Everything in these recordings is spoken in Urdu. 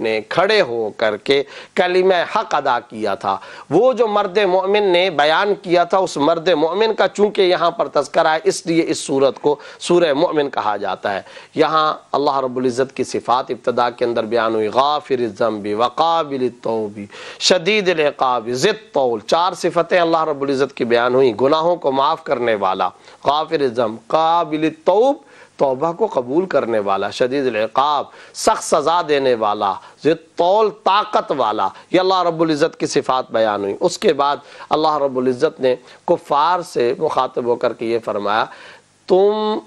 نے کھڑے ہو کر کے کلمہ حق ادا کیا تھا، وہ جو مرد مومن نے بیان کیا تھا، اس مرد مومن کا چونکہ یہاں پر تذکرہ ہے اس لیے اس صورت کو سورہ مومن کہا جاتا ہے۔ یہاں اللہ رب العزت کی صفات ابتدا کے اندر بیان ہوئی، غافر الذنب وقابل التوب شدید العقاب ذی الطول، 4 صفتیں اللہ رب العزت کی بیان ہوئی، گناہوں کو معاف کرنے والا، غافر الذنب، قابل التوب توبہ کو قبول کرنے والا، شدید العقاب سخت سزا دینے والا، ذی الطول طاقت والا، یہ اللہ رب العزت کی صفات بیان ہوئی۔ اس کے بعد اللہ رب العزت نے کفار سے مخاطب ہو کر کے یہ فرمایا، تم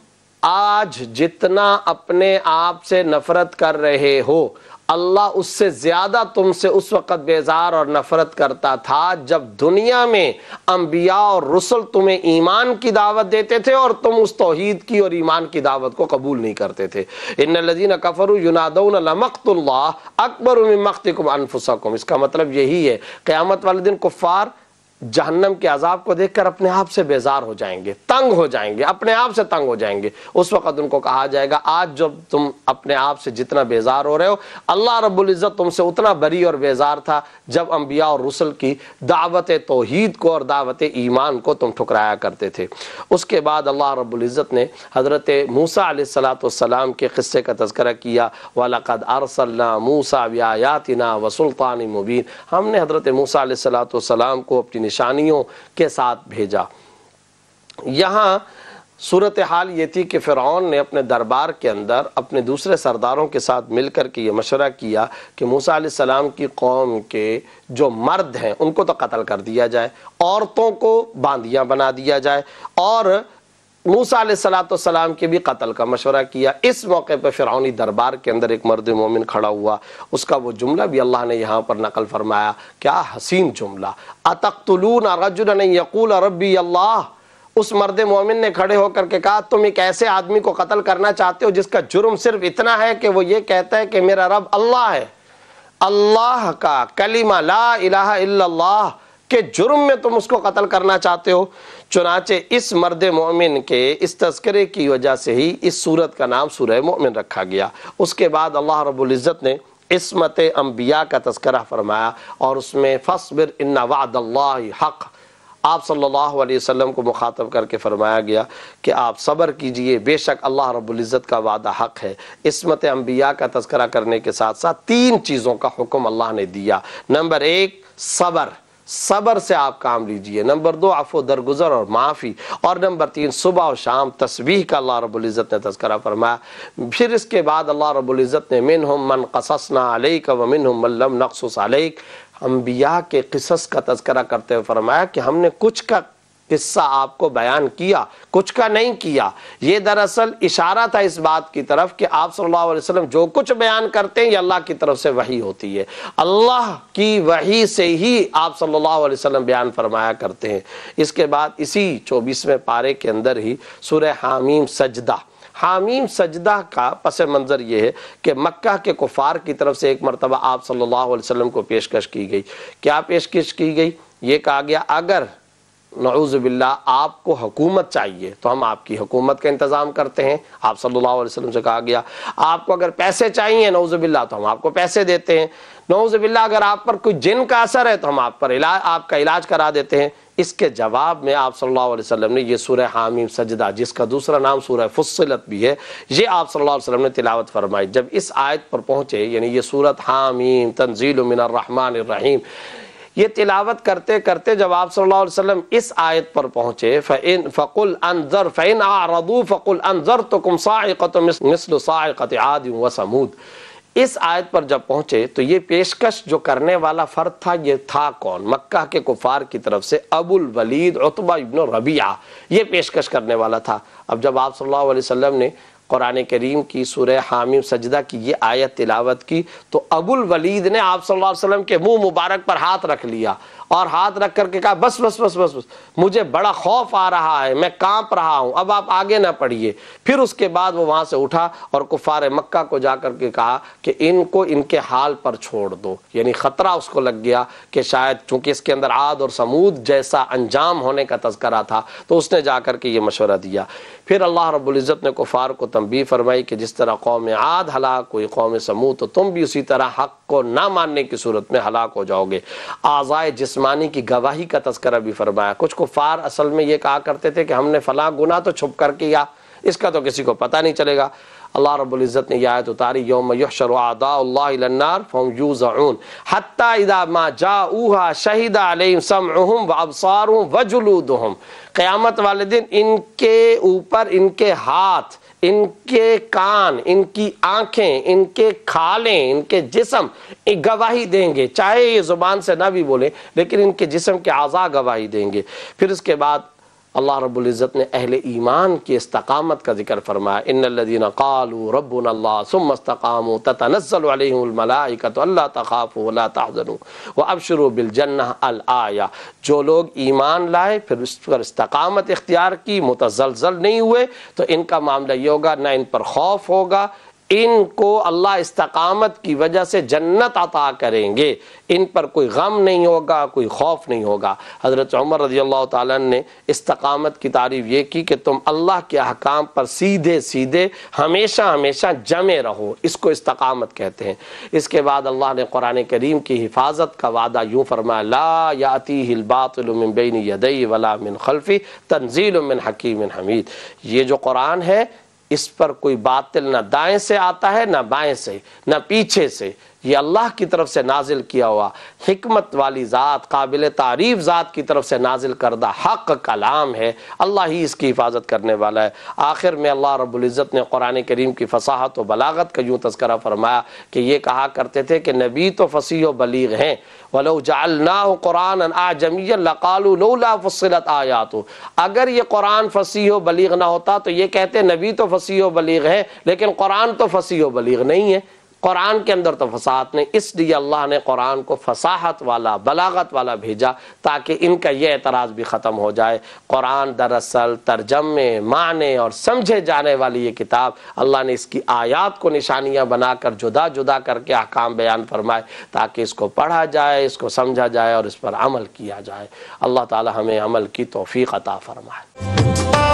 آج جتنا اپنے آپ سے نفرت کر رہے ہو، اللہ اس سے زیادہ تم سے اس وقت بیزار اور نفرت کرتا تھا جب دنیا میں انبیاء اور رسل تمہیں ایمان کی دعوت دیتے تھے اور تم اس توحید کی اور ایمان کی دعوت کو قبول نہیں کرتے تھے۔ ان الذین کفروا ینادون لمقت اللہ اکبر من مقتکم انفسکم، اس کا مطلب یہی ہے قیامت والے دن کفار جہنم کے عذاب کو دیکھ کر اپنے آپ سے بیزار ہو جائیں گے، تنگ ہو جائیں گے، اپنے آپ سے تنگ ہو جائیں گے۔ اس وقت ان کو کہا جائے گا آج جب تم اپنے آپ سے جتنا بیزار ہو رہے ہو، اللہ رب العزت تم سے اتنا بری اور بیزار تھا جب انبیاء اور رسل کی دعوت توحید کو اور دعوت ایمان کو تم ٹھکرایا کرتے تھے۔ اس کے بعد اللہ رب العزت نے حضرت موسیٰ علیہ السلام کے قصے کا تذکرہ کیا، وَلَقَدْ أَرْسَلْنَا مُوسَىٰ بِآيَاتِنَا وَسُلْطَانٍ مُبِينٍ، ہم نے حضرت موسیٰ علیہ السلام کو اپنی نشانیوں کے ساتھ بھیجا۔ یہاں صورتحال یہ تھی کہ فرعون نے اپنے دربار کے اندر اپنے دوسرے سرداروں کے ساتھ مل کر کے یہ مشورہ کیا کہ موسیٰ علیہ السلام کی قوم کے جو مرد ہیں ان کو تو قتل کر دیا جائے، عورتوں کو باندیاں بنا دیا جائے، اور موسیٰ علیہ السلام کے بھی قتل کا مشورہ کیا۔ اس موقع پہ فرعونی دربار کے اندر ایک مرد مومن کھڑا ہوا، اس کا وہ جملہ بھی اللہ نے یہاں پر نقل فرمایا، کیا حسین جملہ، اتقتلون رجلا ان یقول ربی اللہ۔ اس مرد مومن نے کھڑے ہو کر کے کہا تم ایک ایسے آدمی کو قتل کرنا چاہتے ہو جس کا جرم صرف اتنا ہے کہ وہ یہ کہتا ہے کہ میرا رب اللہ ہے، اللہ کا کلمہ لا الہ الا اللہ کہ جرم میں تم اس کو قتل کرنا چاہتے ہو۔ چنانچہ اس مرد مومن کے اس تذکرے کی وجہ سے ہی اس سورت کا نام سورہ مومن رکھا گیا۔ اس کے بعد اللہ رب العزت نے عصمت انبیاء کا تذکرہ فرمایا، اور اس میں فاصبر ان وعد اللہ حق، آپ صلی اللہ علیہ وسلم کو مخاطب کر کے فرمایا گیا کہ آپ صبر کیجئے، بے شک اللہ رب العزت کا وعدہ حق ہے۔ عصمت انبیاء کا تذکرہ کرنے کے ساتھ ساتھ 3 چیزوں کا حکم اللہ نے دیا۔ نمبر 1 صبر، صبر سے آپ کام لیجئے۔ نمبر 2 عفو درگزر اور معافی، اور نمبر 3 صبح و شام تسبیح کا اللہ رب العزت نے تذکرہ فرمایا۔ پھر اس کے بعد اللہ رب العزت نے منہم من قصصنا علیک ومنہم من لم نقصص علیک، انبیاء کے قصص کا تذکرہ کرتے ہوئے فرمایا کہ ہم نے کچھ کا قصہ آپ کو بیان کیا، کچھ کا نہیں کیا۔ یہ دراصل اشارہ تھا اس بات کی طرف کہ آپ صلی اللہ علیہ وسلم جو کچھ بیان کرتے ہیں یہ اللہ کی طرف سے وحی ہوتی ہے، اللہ کی وحی سے ہی آپ صلی اللہ علیہ وسلم بیان فرمایا کرتے ہیں۔ اس کے بعد اسی 24ویں پارے کے اندر ہی سورہ حامیم سجدہ، حامیم سجدہ کا پس منظر یہ ہے کہ مکہ کے کفار کی طرف سے ایک مرتبہ آپ صلی اللہ علیہ وسلم کو پیشکش کی گئی۔ کیا پیشکش کی گئی؟ یہ کہا گیا اگر نعوذ باللہ آپ کو حکومت چاہیے تو ہم آپ کی حکومت کا انتظام کرتے ہیں۔ آپ صلی اللہ علیہ وسلم سے کہا گیا آپ کو اگر پیسے چاہیے نعوذ باللہ تو ہم آپ کو پیسے دیتے ہیں، نعوذ باللہ اگر آپ پر کوئی جن کا اثر ہے تو ہم آپ کا علاج کرا دیتے ہیں۔ اس کے جواب میں آپ صلی اللہ علیہ وسلم نے یہ سورہ حامیم سجدہ، جس کا دوسرا نام سورہ فصلت بھی ہے، یہ آپ صلی اللہ علیہ وسلم نے تلاوت فرمائی۔ جب اس آیت پر پہنچے، یعنی یہ سورت حامیم تنزیل من الرحمن الرحیم، یہ تلاوت کرتے کرتے جب آپ صلی اللہ علیہ وسلم اس آیت پر پہنچے فَقُلْ أَنذَرْ فَإِنْ أَعْرَضُوا فَقُلْ أَنذَرْتُكُمْ صَاعِقَةً مِثْلُ صَاعِقَةِ عَادٍ وَثَمُودَ، اس آیت پر جب پہنچے تو یہ پیشکش جو کرنے والا فرد تھا یہ تھا کون؟ مکہ کے کفار کی طرف سے ابو الولید عتبہ ابن ربیعہ یہ پیشکش کرنے والا تھا۔ اب جب آپ صلی اللہ علیہ وسلم نے قرآن کریم کی سورہ حامیم سجدہ کی یہ آیت تلاوت کی تو ابو الولید نے آپ صلی اللہ علیہ وسلم کے منہ مبارک پر ہاتھ رکھ لیا اور ہاتھ رکھ کر کے کہا بس بس بس بس بس مجھے بڑا خوف آ رہا ہے، میں کانپ رہا ہوں، اب آپ آگے نہ پڑھیے۔ پھر اس کے بعد وہ وہاں سے اٹھا اور کفار مکہ کو جا کر کے کہا کہ ان کو ان کے حال پر چھوڑ دو، یعنی خطرہ اس کو لگ گیا کہ شاید چونکہ اس کے اندر عاد اور سمود جیسا انجام ہونے کا تذکرہ تھا تو اس نے جا کر کے یہ مشورہ دیا۔ پھر اللہ رب العزت نے کفار کو تنبیہ فرمائی کہ جس طرح قوم عاد ہلاک ہوئی قوم سمود، تو تم بھی اسی طرح حق کو نہ ماننے کی صورت میں ہلاک ہو جاؤ گے۔ اعضائے جسمانی کی گواہی کا تذکرہ بھی فرمایا۔ کچھ کفار اصل میں یہ کہا کرتے تھے کہ ہم نے فلاں گناہ تو چھپ کر کیا، اس کا تو کسی کو پتہ نہیں چلے گا۔ اللہ رب العزت نے یہ آیت اتاری، یوم یحشر اعداء اللہ الی النار فهم یوزعون حتی اذا ما جاؤوها شہد علیہم سمعهم وابصارهم وجلودهم۔ قیامت والے دن ان کے اوپر ان کے ہاتھ، ان کے کان، ان کی آنکھیں، ان کے کھالیں، ان کے جسم گواہی دیں گے، چاہے یہ زبان سے نہ بھی بولیں لیکن ان کے جسم کے اعضاء گواہی دیں گے۔ پھر اس کے بعد اللہ رب العزت نے اہل ایمان کی استقامت کا ذکر فرمایا، ان الذین قالوا ربنا اللہ ثم استقاموا تتنزل علیہم الملائکۃ الا تخافوا ولا تحزنوا وابشروا بالجنہ الآیہ۔ جو لوگ ایمان لائے پھر اس پر استقامت اختیار کی، متزلزل نہیں ہوئے، تو ان کا معاملہ یہ ہوگا، نہ ان پر خوف ہوگا، ان کو اللہ استقامت کی وجہ سے جنت عطا کریں گے، ان پر کوئی غم نہیں ہوگا، کوئی خوف نہیں ہوگا۔ حضرت عمر رضی اللہ تعالیٰ نے استقامت کی تعریف یہ کی کہ تم اللہ کے احکام پر سیدھے سیدھے ہمیشہ ہمیشہ جمے رہو، اس کو استقامت کہتے ہیں۔ اس کے بعد اللہ نے قرآن کریم کی حفاظت کا وعدہ یوں فرمایا، لا یاتیہ الباطل من بین یدیہ ولا من خلفہ تنزیل من حکیم حمید۔ یہ جو قرآن ہے اس پر کوئی باطل نہ دائیں سے آتا ہے، نہ بائیں سے، نہ پیچھے سے، یہ اللہ کی طرف سے نازل کیا ہوا حکمت والی ذات، قابل تعریف ذات کی طرف سے نازل کردہ حق کلام ہے، اللہ ہی اس کی حفاظت کرنے والا ہے۔ آخر میں اللہ رب العزت نے قرآن کریم کی فصاحت و بلاغت کا یوں تذکرہ فرمایا کہ یہ کہا کرتے تھے کہ نبی تو فصیح و بلیغ ہیں، وَلَوْ جَعَلْنَاهُ قُرْآنًا أَعْجَمِيًّا لَقَالُوا لَوْلَا فُصِّلَتْ آيَاتُهُ۔ اگر یہ قرآن فصیح و بلیغ نہ ہوتا تو یہ کہتے نبی تو فصیح و بلیغ ہیں لیکن قرآن تو فصیح و بلیغ نہیں ہے، قرآن کے اندر تو فصاحت نہیں۔ اس لیے اللہ نے قرآن کو فصاحت والا، بلاغت والا بھیجا تاکہ ان کا یہ اعتراض بھی ختم ہو جائے۔ قرآن دراصل ترجمے، معنی اور سمجھے جانے والی یہ کتاب، اللہ نے اس کی آیات کو نشانیاں بنا کر جدا جدا کر کے احکام بیان فرمائے تاکہ اس کو پڑھا جائے، اس کو سمجھا جائے اور اس پر عمل کیا جائے۔ اللہ تعالی ہمیں عمل کی توفیق عطا فرمائے۔